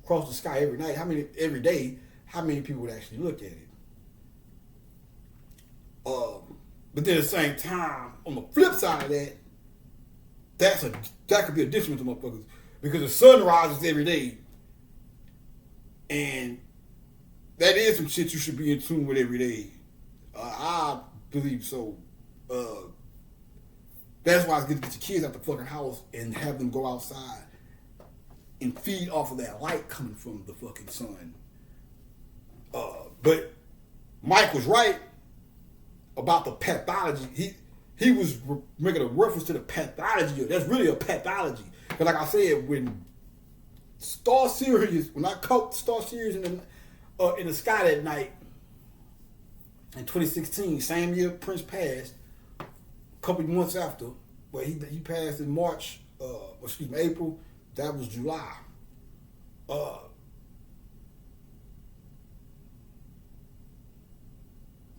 crossed the sky every night, every day, how many people would actually look at it? But then at the same time, on the flip side of that, that could be a difference to motherfuckers because the sun rises every day, and that is some shit you should be in tune with every day. I believe so. That's why it's good to get your kids out the fucking house and have them go outside and feed off of that light coming from the fucking sun. But Mike was right about the pathology. He was making a reference to the pathology. That's really a pathology. Because like I said, when I caught Star Sirius in the sky that night in 2016, same year Prince passed, a couple of months after, but he passed in April. That was July.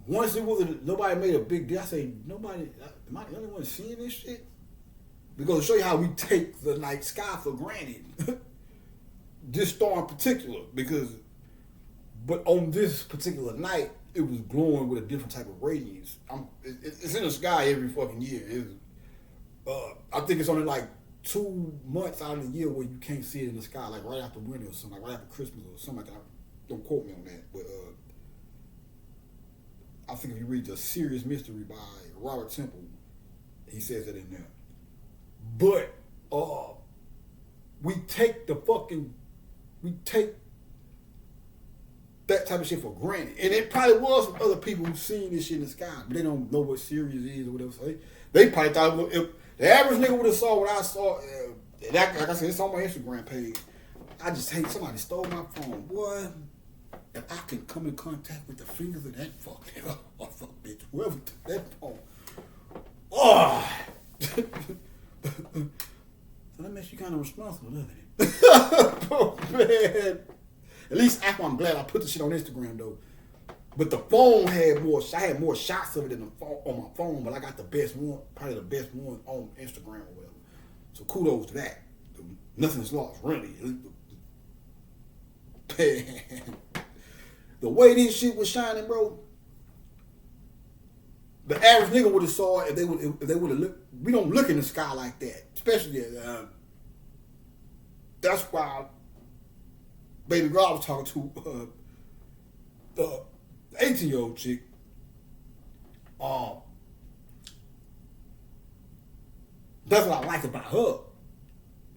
Once nobody made a big deal. I say nobody. Am I the only one seeing this shit? Because to show you how we take the night sky for granted. This star in particular, but on this particular night, it was glowing with a different type of radiance. It's in the sky every fucking year. I think it's only like 2 months out of the year where you can't see it in the sky, like right after winter or something, like right after Christmas or something like that. Don't quote me on that, but I think if you read The Serious Mystery by Robert Temple, he says that in there. But we take that type of shit for granted. And it probably was some other people who've seen this shit in the sky, but they don't know what Sirius is or whatever. So they probably thought if the average nigga would have saw what I saw, like I said, it's on my Instagram page. I just hate somebody stole my phone. Boy, if I can come in contact with the fingers of that fuck nigga or fuck bitch, whoever took that phone. Oh! So that makes you kind of responsible, doesn't it? Oh, man. At least I'm glad I put the shit on Instagram though. But the phone had more. I had more shots of it than the phone, on my phone, but I got the best one, probably the best one on Instagram or whatever. So kudos to that. Nothing's lost, really. The way this shit was shining, bro. The average nigga would have saw it if they would have looked. We don't look in the sky like that, especially. That's why baby girl I was talking to, the 18-year-old chick. That's what I like about her.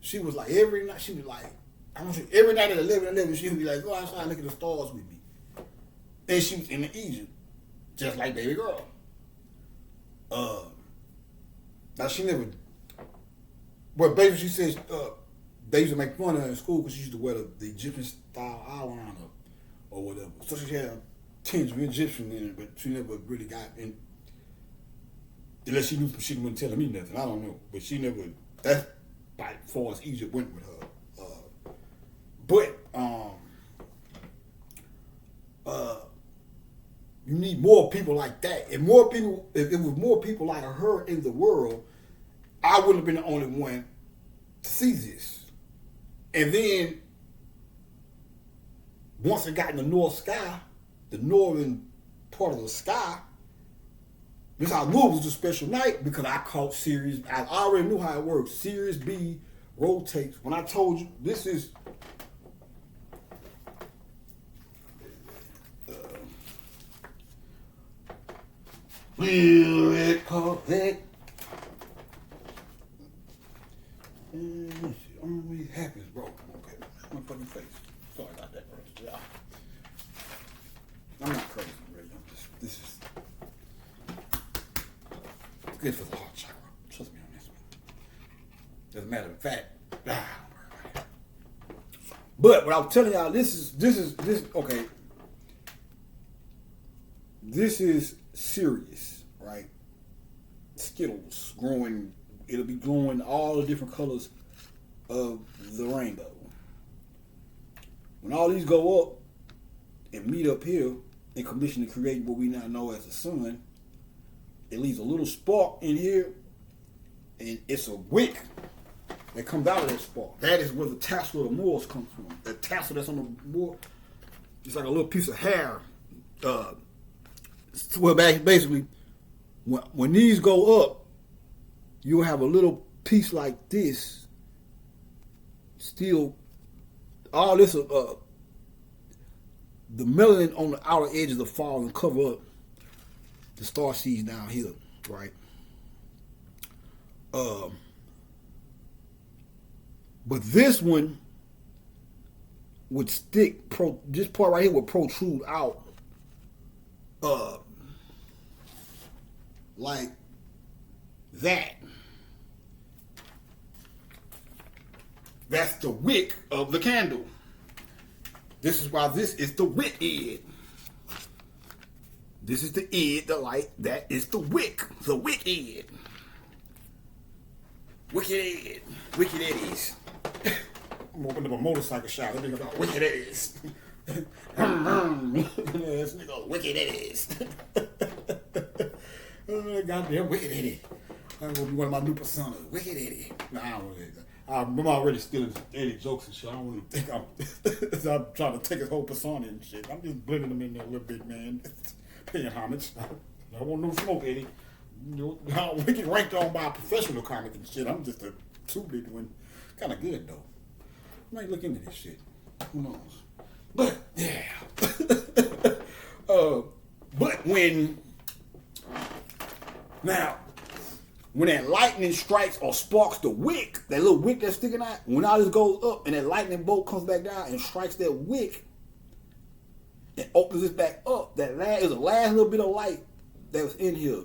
She was like every night. She was like, I don't say every night at 11:11. She would be like, go outside and look at the stars with me. And she was in Egypt, just like baby girl. Now she never. Well, basically she says they used to make fun of her in school because she used to wear the Egyptian style eyeliner or whatever. So she had a tinge of Egyptian in it, but she never really got in. Unless she knew some shit and wouldn't tell me nothing. I don't know, but she never. That's by as far as Egypt went with her. But you need more people like that. If it was more people like her in the world, I wouldn't have been the only one to see this. And then once it got in the north sky, the northern part of the sky, this I knew it was a special night because I caught Sirius. I already knew how it works. Sirius B rotates. When I told you this is. Will it correct? Always happens, bro. Okay, my fucking face. Sorry about that, bro. Yeah. I'm not crazy, really. This is good for the heart chakra. Trust me on this one. As a matter of fact, but what I was telling y'all, this is okay. This is serious, right? Skittles growing. It'll be glowing all the different colors of the rainbow. When all these go up and meet up here and commission to create what we now know as the sun, it leaves a little spark in here, and it's a wick that comes out of that spark. That is where the tassel of the Moors comes from. The tassel that's on the Moor, it's like a little piece of hair. Well, basically, when these go up, you'll have a little piece like this, still, all this, the melanin on the outer edges will fall and cover up the star seeds down here, right? But this one would stick, this part right here would protrude out, like that. That's the wick of the candle. This is why this is the wick end. This is the end, the light. That is the wick end. Wicked end. Wicked Eddies. I'm opening up a motorcycle shop. That nigga about wicked Eddies. This nigga wicked Eddies. Goddamn wicked Eddie. That's gonna be one of my new personas. Wicked Eddie. Nah, I don't know. I'm already stealing Eddie jokes and shit. I don't really think I'm trying to take his whole persona and shit. I'm just blending them in there a little bit, man. Paying homage. I don't want no smoke, Eddie. You know, we get ranked on by a professional comic and shit. I'm just a two-bit one. Kind of good, though. I might look into this shit. Who knows? But, yeah. But when that lightning strikes or sparks the wick, that little wick that's sticking out, when all this goes up and that lightning bolt comes back down and strikes that wick and opens it back up, that is the last little bit of light that was in here.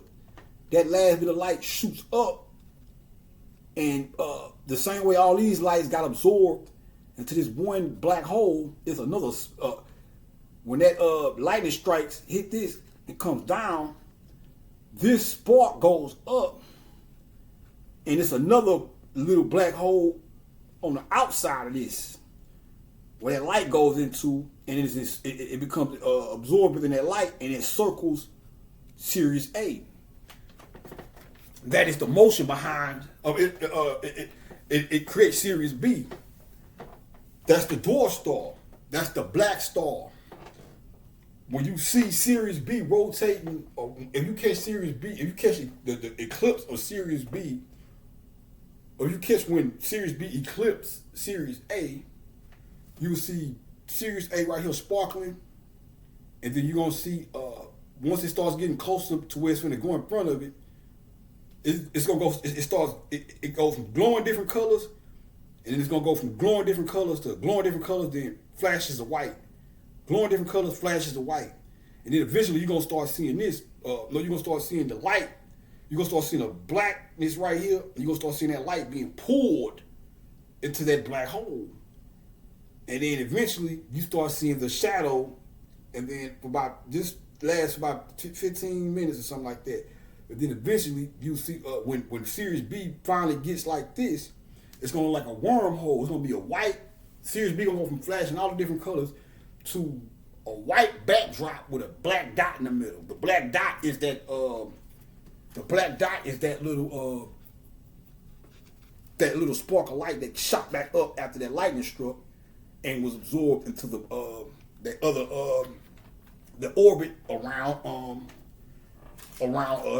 That last bit of light shoots up, and the same way all these lights got absorbed into this one black hole, is another. When that lightning strikes, hit this, it comes down. This spark goes up, and it's another little black hole on the outside of this, where that light goes into, and it becomes absorbed within that light, and it circles Sirius A. That is the motion behind it creates Sirius B. That's the dwarf star. That's the black star. When you see Sirius B rotating, or if you catch Sirius B, if you catch the eclipse of Sirius B, or you catch when Sirius B eclipses Sirius A, you will see Sirius A right here sparkling, and then you're gonna see once it starts getting closer to where it's going to go in front of it, it's gonna go. It goes from glowing different colors, and then it's gonna go from glowing different colors to glowing different colors, then flashes of white. Glowing different colors, flashes of white. And then eventually you're going to start seeing this. You're going to start seeing the light. You're going to start seeing the blackness right here. And you're going to start seeing that light being pulled into that black hole. And then eventually you start seeing the shadow. And then this lasts about 15 minutes or something like that. But then eventually you see when Sirius B finally gets like this, it's going to look like a wormhole. It's going to be a white. Sirius B going to go from flashing all the different colors to a white backdrop with a black dot in the middle. The black dot is that little spark of light that shot back up after that lightning struck and was absorbed into the orbit around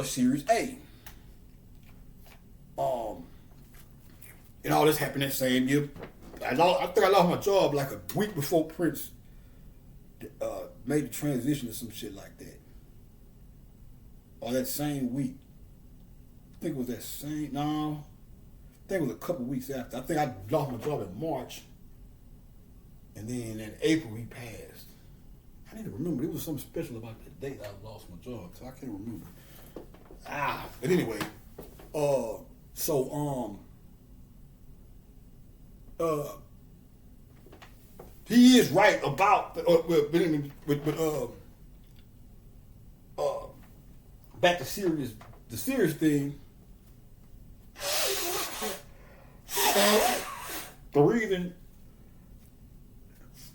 Sirius A. And all this happened that same year. I think I lost my job like a week before Prince made the transition or some shit like that. Or that same week. I think it was that same, no. I think it was a couple weeks after. I think I lost my job in March. And then in April he passed. I didn't remember. It was something special about that date I lost my job. So I can't remember. But anyway. He is right about back to Sirius, the Sirius thing. The reason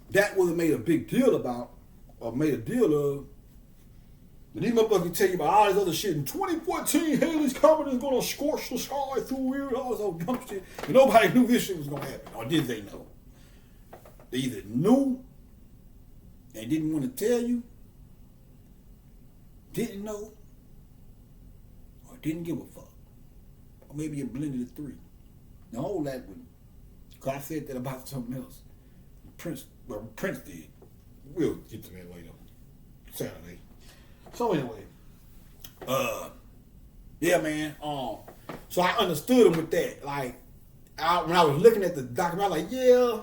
that wasn't made a big deal about, or made a deal of, and these motherfuckers can tell you about all this other shit. In 2014, Haley's Comet is gonna scorch the sky through here and all this other dumb shit. And nobody knew this shit was gonna happen, or did they know? They either knew and didn't want to tell you, didn't know, or didn't give a fuck. Or maybe a blended of three. No, that one. Cause I said that about something else. Prince did. We'll get to that later. Saturday. So anyway, yeah, man. So I understood him with that. Like, when I was looking at the document, I was like, yeah,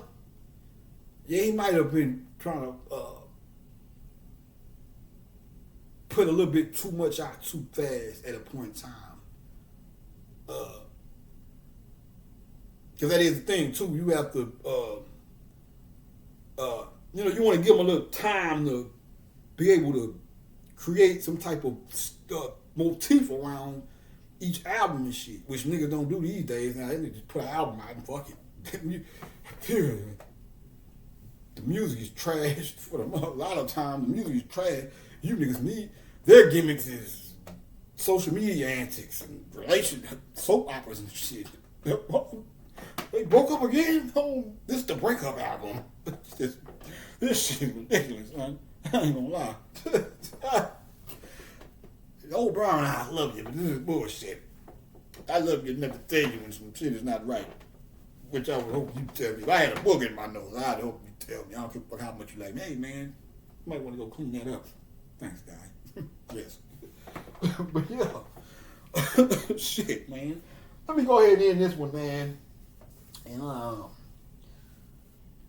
he might have been trying to put a little bit too much out too fast at a point in time. Because that is the thing too. You have to, you want to give them a little time to be able to create some type of motif around each album and shit, which niggas don't do these days. Now they need to put an album out and fuck it. The music is trash. A lot of times the music is trash. You niggas need their gimmicks is social media antics and soap operas and shit. They broke up again? Oh, this is the breakup album. This shit is ridiculous, man. I ain't gonna lie. Old Brown, I love you, but this is bullshit. I love you enough to tell you when some shit is not right. Which I would hope you tell me. If I had a booger in my nose, I'd hope you tell me. I don't give a fuck how much you like me. Hey, man, you might want to go clean that up. Thanks, guy. Yes. But yeah. Shit, man. Let me go ahead and end this one, man. And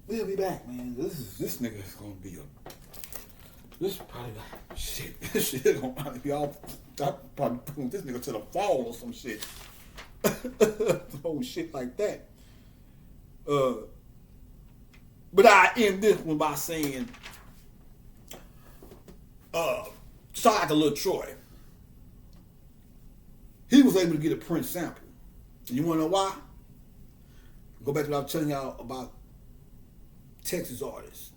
we'll be back, man. This nigga is gonna be this is probably like shit. This shit is gonna probably be all. I probably put this nigga to the fall or some shit. Some whole shit like that. But I end this one by saying, shout out to Lil Troy. He was able to get a Prince sample. And you wanna know why? Go back to what I was telling y'all about Texas artists.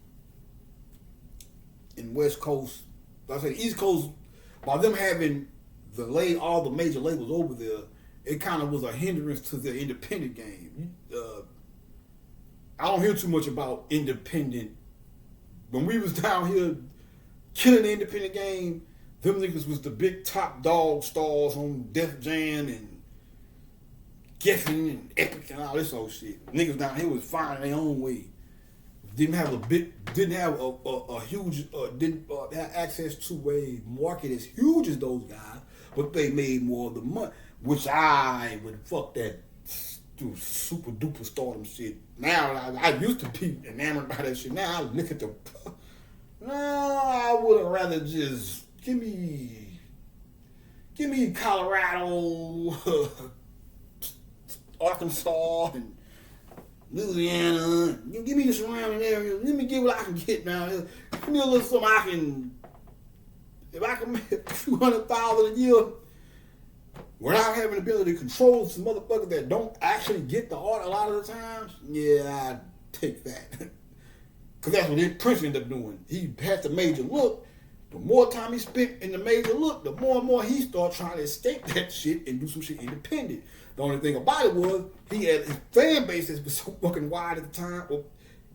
In West Coast, like I said, East Coast, by them having all the major labels over there, it kind of was a hindrance to the independent game. I don't hear too much about independent. When we was down here killing the independent game, them niggas was the big top dog stars on Def Jam and Geffen and Epic and all this old shit. Niggas down here was finding their own way. Didn't have a huge, didn't have access to a market as huge as those guys, but they made more of the money, which I would fuck that do super duper stardom shit. Now I used to be enamored by that shit. Now I look at no, I would rather just give me Colorado, Arkansas, and Louisiana. Give me the surrounding area. Let me get what I can get now. Give me a little something I can. If I can make a few $100,000 a year without having the ability to control some motherfuckers that don't actually get the art a lot of the times, yeah, I'd take that. Because that's what Prince ended up doing. He had the major look. The more time he spent in the major look, the more and more he started trying to escape that shit and do some shit independent. The only thing about it was he had his fan base that was so fucking wide at the time. Well,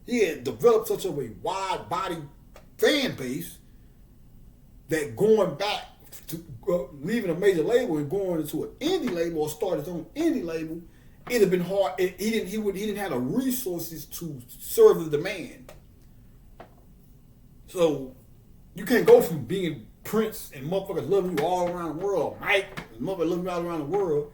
he had developed such a wide body fan base that going back to leaving a major label and going into an indie label or start his own indie label, it'd have been hard. He didn't have the resources to serve the demand. So you can't go from being Prince and motherfuckers loving you all around the world, Mike and motherfuckers loving you all around the world,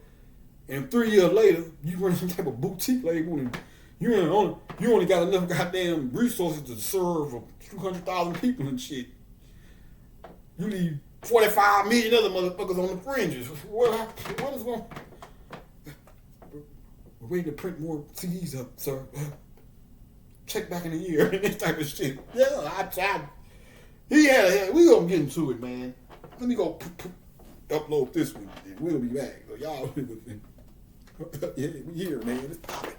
and 3 years later you run some type of boutique label and you only got enough goddamn resources to serve a few 100,000 people and shit. You need 45 million other motherfuckers on the fringes. What is going? We're waiting to print more CDs up, sir. Check back in a year and this type of shit. Yeah, we gonna get into it, man. Let me go upload this one and we'll be back. So y'all, yeah, we here, man. It's popping.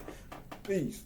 Peace.